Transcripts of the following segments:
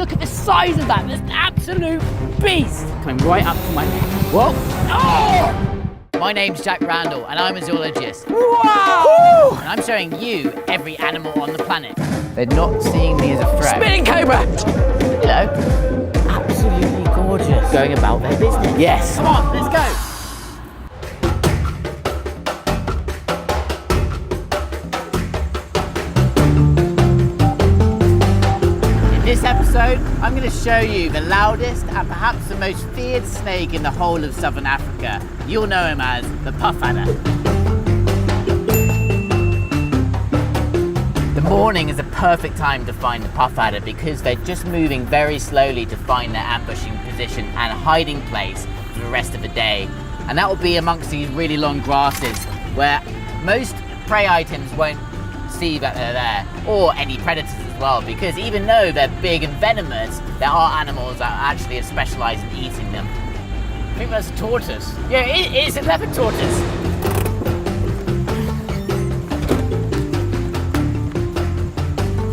look at the size of that. That's an absolute beast. Coming right up to my... Whoa. Oh! My name's Jack Randall, and I'm a zoologist. Wow! And I'm showing you every animal on the planet. They're not seeing me as a threat. Spinning cobra! Hello. Absolutely gorgeous. Going about their business. Yes. Come on, let's go. In this episode, I'm going to show you the loudest and perhaps the most feared snake in the whole of southern Africa. You'll know him as the puff adder. The morning is a perfect time to find the puff adder because they're just moving very slowly to find their ambushing position and hiding place for the rest of the day. And that will be amongst these really long grasses where most prey items won't see that they're there, or any predators as well, because even though they're big and venomous, there are animals that actually have specialised in eating them. I think that's a tortoise. Yeah, it is a leopard tortoise.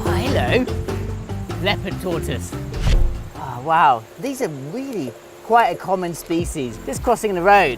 Hello, leopard tortoise. Oh, wow, these are really quite a common species. Just crossing the road.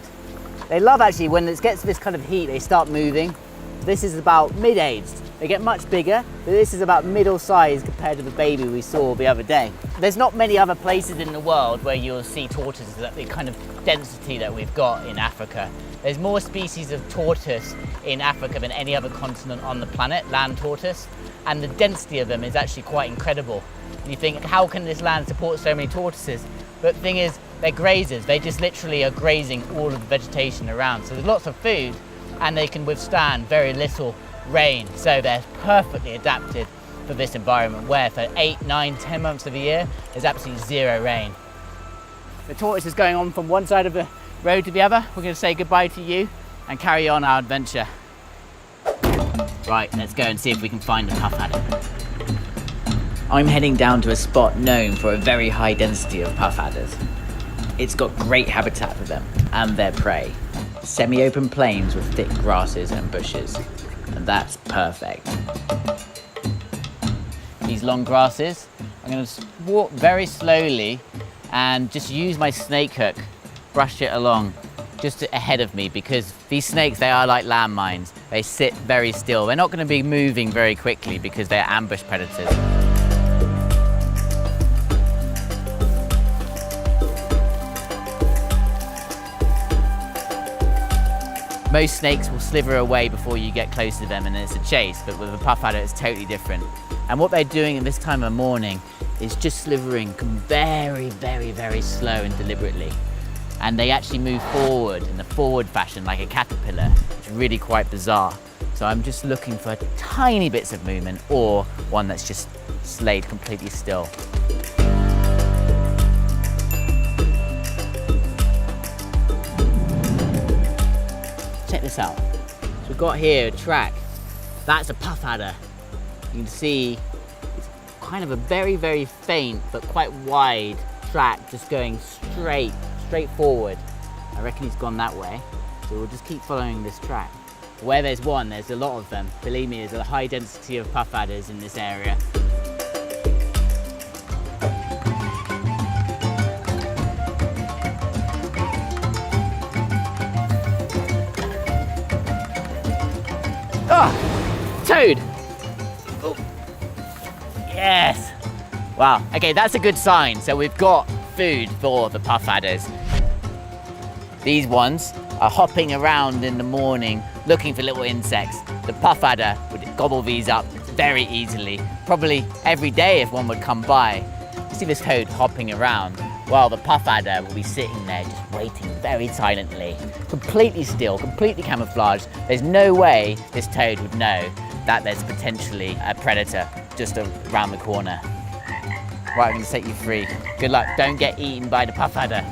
They love actually, when it gets to this kind of heat, they start moving. This is about mid-aged. They get much bigger, but this is about middle size compared to the baby we saw the other day. There's not many other places in the world where you'll see tortoises at the kind of density that we've got in Africa. There's more species of tortoise in Africa than any other continent on the planet, land tortoise, and the density of them is actually quite incredible. And you think, how can this land support so many tortoises? But the thing is, they're grazers. They just literally are grazing all of the vegetation around. So there's lots of food, and they can withstand very little rain. So they're perfectly adapted for this environment where for 8, 9, 10 months of the year, there's absolutely zero rain. The tortoise is going on from one side of the road to the other. We're going to say goodbye to you and carry on our adventure. Right, let's go and see if we can find the puff adder. I'm heading down to a spot known for a very high density of puff adders. It's got great habitat for them and their prey. Semi-open plains with thick grasses and bushes. And that's perfect. These long grasses, I'm going to walk very slowly and just use my snake hook, brush it along just ahead of me, because these snakes, they are like landmines. They sit very still. They're not going to be moving very quickly because they're ambush predators. Most snakes will slither away before you get close to them and it's a chase, but with a puff adder it's totally different. And what they're doing at this time of morning is just slithering very, very, very slow and deliberately. And they actually move forward in the forward fashion like a caterpillar. It's really quite bizarre. So I'm just looking for tiny bits of movement or one that's just laid completely still. Check this out. So we've got here a track. That's a puff adder. You can see it's kind of a very, very faint but quite wide track just going straight forward. I reckon he's gone that way. So we'll just keep following this track. Where there's one, there's a lot of them. Believe me, there's a high density of puff adders in this area. Oh, toad. Oh. Yes. Wow, okay, that's a good sign. So we've got food for the puff adders. These ones are hopping around in the morning looking for little insects. The puff adder would gobble these up very easily, probably every day if one would come by. You see this toad hopping around while the puff adder will be sitting there just waiting very silently, completely still, completely camouflaged. There's no way this toad would know that there's potentially a predator just around the corner. Right, I'm going to set you free. Good luck, don't get eaten by the puff adder.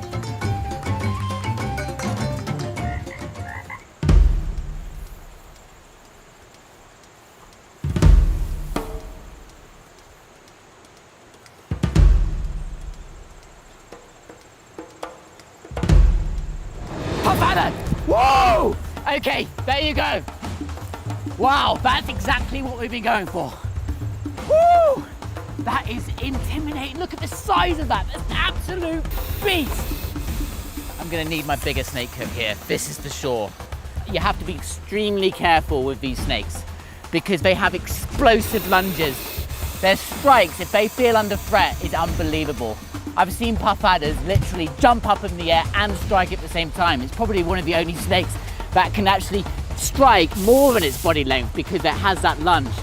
Puff adder! Whoa! Okay, there you go. Wow, that's exactly what we've been going for. Woo! That is intimidating. Look at the size of that. That's an absolute beast. I'm gonna need my bigger snake hook here. This is the shore. You have to be extremely careful with these snakes because they have explosive lunges. Their strikes, if they feel under threat, is unbelievable. I've seen puff adders literally jump up in the air and strike at the same time. It's probably one of the only snakes that can actually strike more than its body length because it has that lunge.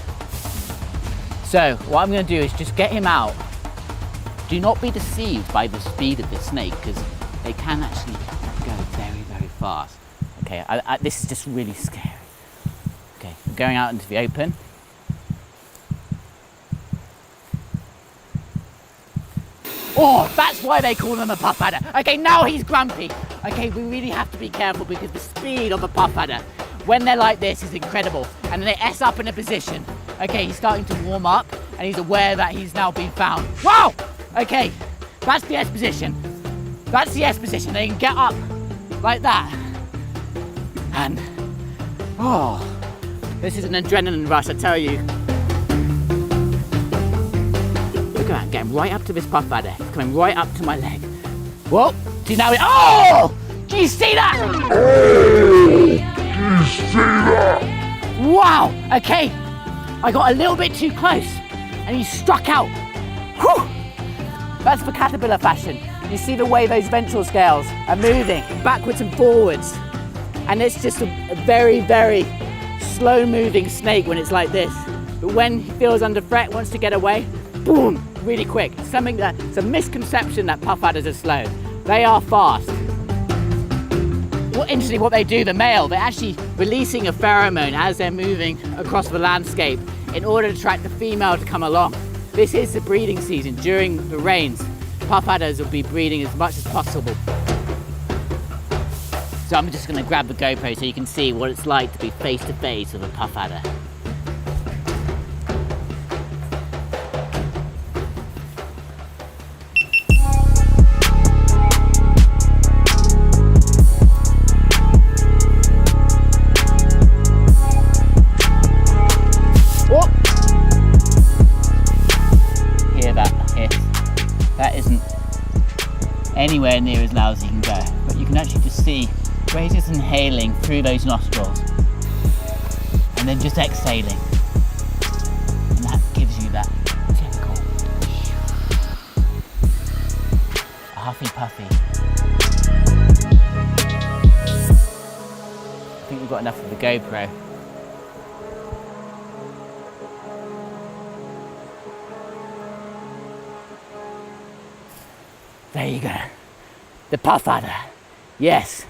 So what I'm gonna do is just get him out. Do not be deceived by the speed of this snake because they can actually go very, very fast. Okay, this is just really scary. Okay, I'm going out into the open. Oh, that's why they call them a puff adder. Okay, now he's grumpy. Okay, we really have to be careful because the speed of a puff adder, when they're like this, is incredible. And they S up in a position. Okay, he's starting to warm up and he's aware that he's now been found. Wow! Okay, that's the S position. That's the S position. They can get up like that. And, oh, this is an adrenaline rush, I tell you. Look at that, getting right up to this puff adder. He's coming right up to my leg. Whoa, do you know it? Oh! Do you see that? Oh! Do you see that? Wow, okay. I got a little bit too close and he struck out. Whew! That's the caterpillar fashion. You see the way those ventral scales are moving backwards and forwards. And it's just a very, very slow moving snake when it's like this. But when he feels under threat, wants to get away, boom, really quick. It's a misconception that puff adders are slow. They are fast. Well, interestingly, what they do, the male, they're actually releasing a pheromone as they're moving across the landscape in order to attract the female to come along. This is the breeding season. During the rains, puff adders will be breeding as much as possible. So I'm just gonna grab the GoPro so you can see what it's like to be face to face with a puff adder. Anywhere near as loud as you can go, but you can actually just see where he's just inhaling through those nostrils and then just exhaling, and that gives you that typical huffy puffy. I think we've got enough of the GoPro. There you go. The puff adder. Yes.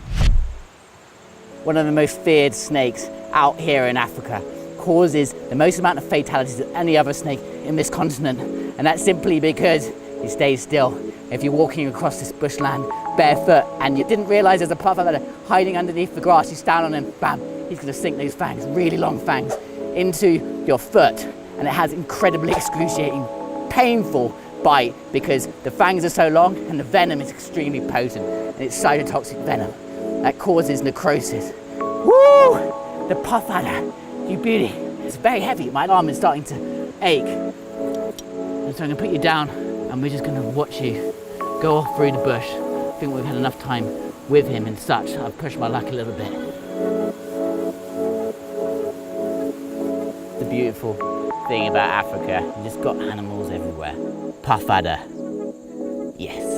One of the most feared snakes out here in Africa. Causes the most amount of fatalities of any other snake in this continent. And that's simply because he stays still. If you're walking across this bushland barefoot and you didn't realize there's a puff adder hiding underneath the grass, you stand on him, bam, he's gonna sink those fangs, really long fangs, into your foot. And it has incredibly excruciating, painful bite because the fangs are so long and the venom is extremely potent and it's cytotoxic venom that causes necrosis. Woo! The puff adder, you beauty. It's very heavy. My arm is starting to ache. And so I'm gonna put you down and we're just gonna watch you go off through the bush. I think we've had enough time with him and such. I've pushed my luck a little bit. The beautiful thing about Africa, you just got animals everywhere. Puff adder, yes.